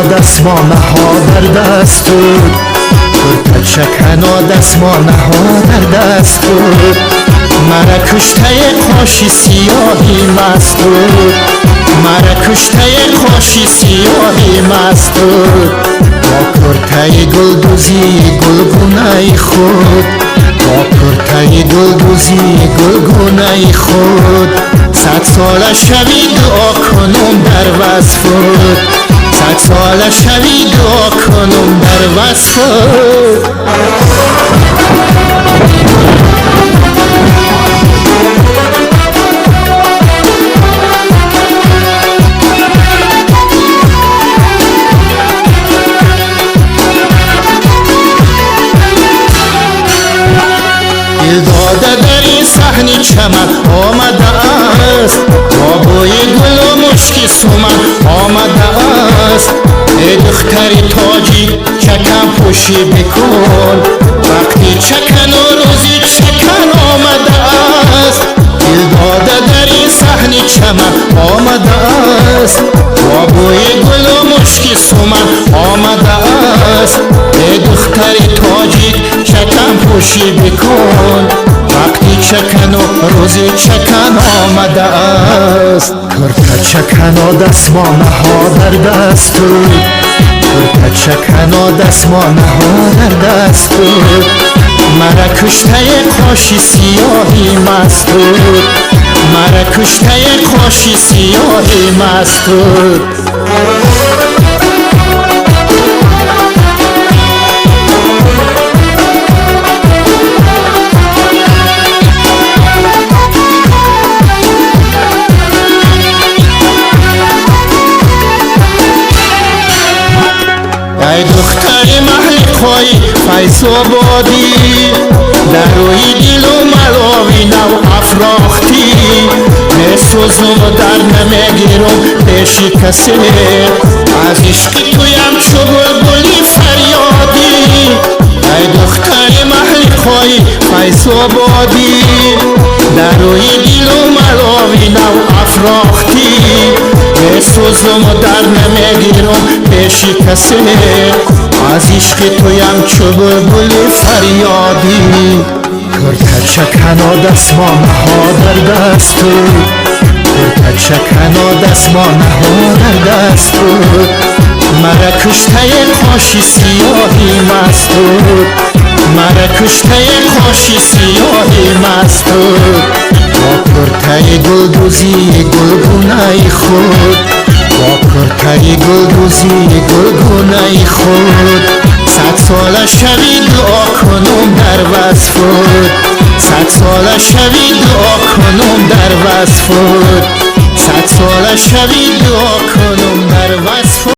دستمانه ها در دست بود، کرد شکنها دستمانه ها در دست بود. مرا کشته قاشی سیاهی مست بود، مرا کشته قاشی سیاهی مست بود. با کرته گلدوزی گلگونه خود، با کرته گلدوزی گلگونه خود. 100 ساله شوی دعا کنم در وصفت، 100 ساله شوی دعا کنم در وصفت. دل داده در این صحنه چمن آمده است، با بوی گل و مشک سمن آمده است. ای دختر تاجی چکن پوشی بکن، وقتی چکن و روزی چکن آمده است. دل داده در این صحنه چمن آمده است، با بوی گل و مشک سمن آمده است. ای دختر تاجی چکن پوشی بکن، وقتی چکن و روزی چکن آمده است. کرد چکنها دستمانه ها در دست بود، کرد چکنها دستمانه ها در دست بود. مرا کشته قاشی سیاهی مست بود، مرا کشته قاشی سیاهی مست بود. ای دختر محلقای فیض آبادی، در روی دل و ملاوی نو افراختی. میسوزم و در نمیگیرم پیش کسی، از عشق تویم چو بلبلی فریادی. ای دختر محلقای فیض آبادی، در روی دل و ملاوی نو افراختی. میسوزم و در نمیگیرم پیش کسی، از عشق تویم چو بلبل فریادی. کرد چکنها دستمانه ها در دست بود، کرد چکنها دستمانه ها در دست بود. مرا کشته قاشی سیاهی مست بود، مرا کشته قاشی سیاهی مست بود. با کرته گلدوزی گلگونه خود، با کرته گلدوزی گلگونه خود. 100 ساله شوی دعا کنم در وصفت، 100 ساله شوی دعا کنم در وصفت، 100 ساله شوی دعا کنم در وصفت.